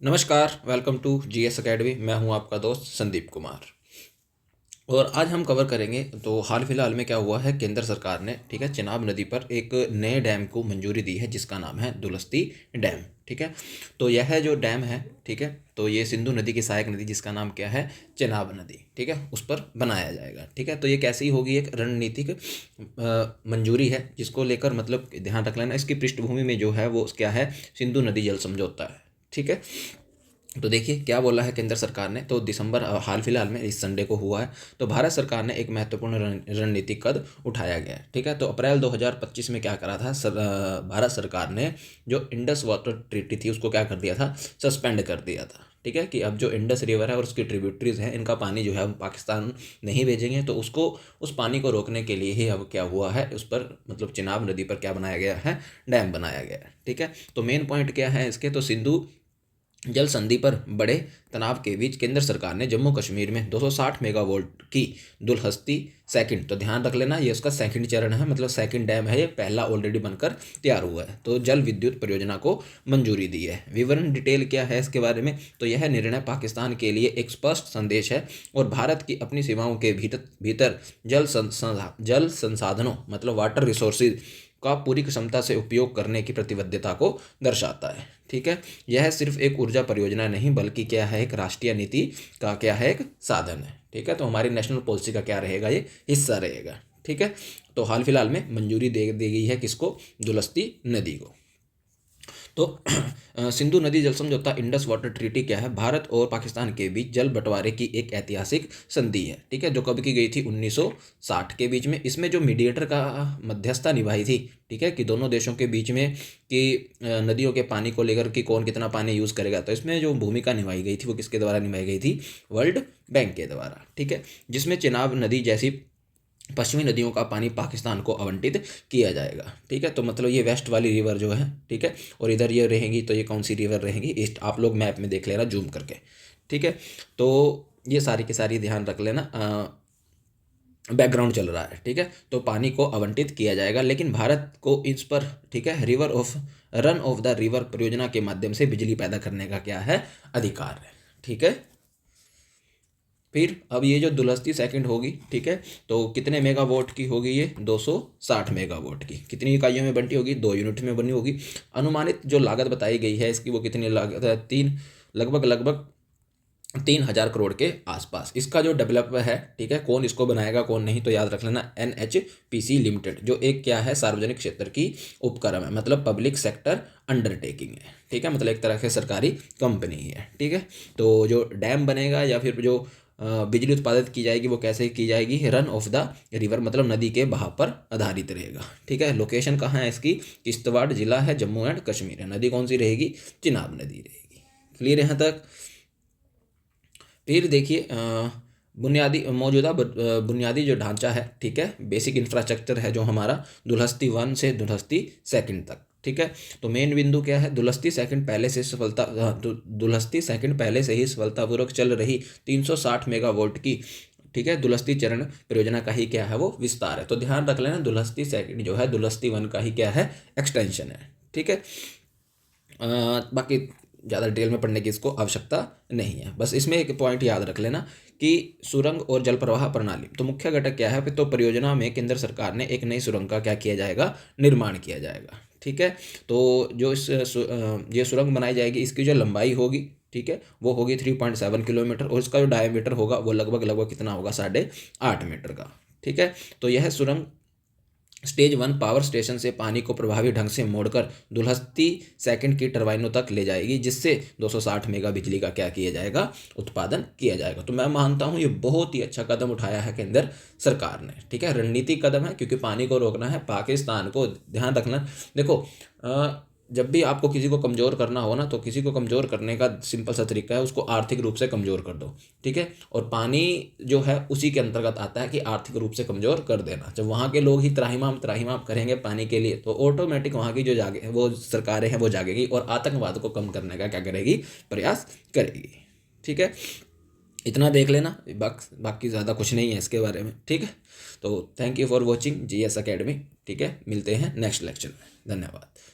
नमस्कार, welcome to GS academy. मैं हूं आपका दोस्त संदीप कुमार। और आज हम कवर करेंगे तो हाल फिलहाल में क्या हुआ है। केंद्र सरकार ने ठीक है चिनाब नदी पर एक नए डैम को मंजूरी दी है जिसका नाम है दुलस्ती डैम। ठीक है, तो यह जो डैम है ठीक है, तो ये सिंधु नदी की सहायक नदी जिसका नाम क्या है, चिनाब नदी, ठीक है, उस पर बनाया जाएगा। ठीक है, तो ये कैसी होगी, एक रणनीतिक मंजूरी है जिसको लेकर मतलब ध्यान रख लेना। इसकी पृष्ठभूमि में जो है वो क्या है, सिंधु नदी जल समझौता है। ठीक है, तो देखिए क्या बोला है केंद्र सरकार ने। तो दिसंबर हाल फिलहाल में इस संडे को हुआ है। तो भारत सरकार ने एक महत्वपूर्ण रणनीतिक कदम उठाया गया है। ठीक है, तो अप्रैल 2025 में क्या करा था भारत सरकार ने जो इंडस वाटर ट्रीटी थी उसको क्या कर दिया था, सस्पेंड कर दिया था। ठीक है, कि अब जो इंडस रिवर है और उसकी ट्रिब्यूटरीज हैं इनका पानी जो है हम पाकिस्तान नहीं भेजेंगे। तो उसको उस पानी को रोकने के लिए ही अब क्या हुआ है, उस पर मतलब चिनाब नदी पर क्या बनाया गया है, डैम बनाया गया है। ठीक है, तो मेन पॉइंट क्या है इसके, तो सिंधु जल संधि पर बड़े तनाव के बीच केंद्र सरकार ने जम्मू कश्मीर में 260 मेगावाट की दुलहस्ती सेकंड, तो ध्यान रख लेना ये उसका सेकंड चरण है, मतलब सेकंड डैम है, ये पहला ऑलरेडी बनकर तैयार हुआ है। तो जल विद्युत परियोजना को मंजूरी दी है। विवरण डिटेल क्या है इसके बारे में, तो यह निर्णय पाकिस्तान के लिए एक स्पष्ट संदेश है और भारत की अपनी सीमाओं के भीतर जल संसाधनों मतलब वाटर रिसोर्सेज का पूरी क्षमता से उपयोग करने की प्रतिबद्धता को दर्शाता है। ठीक है, यह सिर्फ एक ऊर्जा परियोजना नहीं बल्कि क्या है, एक राष्ट्रीय नीति का क्या है, एक साधन है। ठीक है, तो हमारी नेशनल पॉलिसी का क्या रहेगा, ये हिस्सा रहेगा। ठीक है, तो हाल फिलहाल में मंजूरी दे दी गई है किसको, दुलस्ती नदी को। तो सिंधु नदी जल समझौता इंडस वाटर ट्रीटी क्या है, भारत और पाकिस्तान के बीच जल बंटवारे की एक ऐतिहासिक संधि है। ठीक है, जो कब की गई थी, 1960 के बीच में। इसमें जो मीडिएटर का मध्यस्थता निभाई थी, ठीक है, कि दोनों देशों के बीच में कि नदियों के पानी को लेकर कि कौन कितना पानी यूज़ करेगा, तो इसमें जो भूमिका निभाई गई थी वो किसके द्वारा निभाई गई थी, वर्ल्ड बैंक के द्वारा। ठीक है, जिसमें चिनाब नदी जैसी पश्चिमी नदियों का पानी पाकिस्तान को आवंटित किया जाएगा। ठीक है, तो मतलब ये वेस्ट वाली रिवर जो है, ठीक है, और इधर ये रहेंगी, तो ये कौन सी रिवर रहेंगी, ईस्ट। आप लोग मैप में देख लेना जूम करके। ठीक है, तो ये सारी की सारी ध्यान रख लेना, बैकग्राउंड चल रहा है। ठीक है, तो पानी को आवंटित किया जाएगा, लेकिन भारत को इस पर ठीक है रन ऑफ द रिवर परियोजना के माध्यम से बिजली पैदा करने का क्या है, अधिकार है। ठीक है, फिर अब ये जो दुलहस्ती सेकंड होगी, ठीक है, तो कितने मेगावाट की होगी ये, 260 मेगावाट की। कितनी इकाइयों में बंटी होगी, 2 यूनिट में बनी होगी। अनुमानित जो लागत बताई गई है इसकी, वो कितनी लागत है, लगभग 3,000 करोड़ के आसपास। इसका जो डेवलपर है, ठीक है, कौन इसको बनाएगा कौन नहीं, तो याद रख लेना NHPC लिमिटेड, जो एक क्या है, सार्वजनिक क्षेत्र की उपक्रम है, मतलब पब्लिक सेक्टर अंडरटेकिंग है। ठीक है, मतलब एक तरह से सरकारी कंपनी है। ठीक है, तो जो डैम बनेगा या फिर जो बिजली उत्पादित की जाएगी वो कैसे की जाएगी, रन ऑफ द रिवर मतलब नदी के बहाव पर आधारित रहेगा। ठीक है, लोकेशन कहाँ है इसकी, किश्तवाड़ जिला है, जम्मू एंड कश्मीर है। नदी कौन सी रहेगी, चिनाब नदी रहेगी। क्लियर यहाँ तक। फिर देखिए बुनियादी जो ढांचा है, ठीक है, बेसिक इंफ्रास्ट्रक्चर है जो हमारा दुलहस्ती 1 से दुलहस्ती सेकंड तक। ठीक है, तो मेन बिंदु क्या है, दुलहस्ती सेकंड पहले से ही सफलतापूर्वक चल रही 360 मेगावाट की, ठीक है, दुलहस्ती चरण परियोजना का ही क्या है, वो विस्तार है। तो ध्यान रख लेना, दुलहस्ती सेकंड जो है दुलहस्ती 1 का ही क्या है, एक्सटेंशन है। ठीक है, बाकी ज़्यादा डिटेल में पढ़ने की इसको आवश्यकता नहीं है। बस इसमें एक पॉइंट याद रख लेना कि सुरंग और जल प्रवाह प्रणाली, तो मुख्य घटक क्या है, तो परियोजना में केंद्र सरकार ने एक नई सुरंग का क्या किया जाएगा, निर्माण किया जाएगा। ठीक है, तो जो ये सुरंग बनाई जाएगी, इसकी जो लंबाई होगी, ठीक है, वो होगी 3.7 किलोमीटर, और इसका जो डायमीटर होगा वो लगभग कितना होगा, 8.5 मीटर का। ठीक है, तो यह सुरंग स्टेज 1 पावर स्टेशन से पानी को प्रभावी ढंग से मोड़कर दुलहस्ती सेकंड की टरबाइनों तक ले जाएगी, जिससे 260 मेगा बिजली का क्या किया जाएगा, उत्पादन किया जाएगा। तो मैं मानता हूँ ये बहुत ही अच्छा कदम उठाया है केंद्र सरकार ने। ठीक है, रणनीतिक कदम है, क्योंकि पानी को रोकना है पाकिस्तान को। ध्यान रखना, देखो जब भी आपको किसी को कमज़ोर करना हो ना, तो किसी को कमज़ोर करने का सिंपल सा तरीका है, उसको आर्थिक रूप से कमज़ोर कर दो। ठीक है, और पानी जो है उसी के अंतर्गत आता है कि आर्थिक रूप से कमज़ोर कर देना। जब वहाँ के लोग ही त्राहिमाम त्राहिमाम करेंगे पानी के लिए, तो ऑटोमेटिक वहाँ की जो वो सरकारें हैं वो जागेगी और आतंकवाद को कम करने का क्या करेगी, प्रयास करेगी। ठीक है, इतना देख लेना, बाकी ज़्यादा कुछ नहीं है इसके बारे में। ठीक है, तो thank you for watching GS academy. ठीक है, मिलते हैं नेक्स्ट लेक्चर में। धन्यवाद।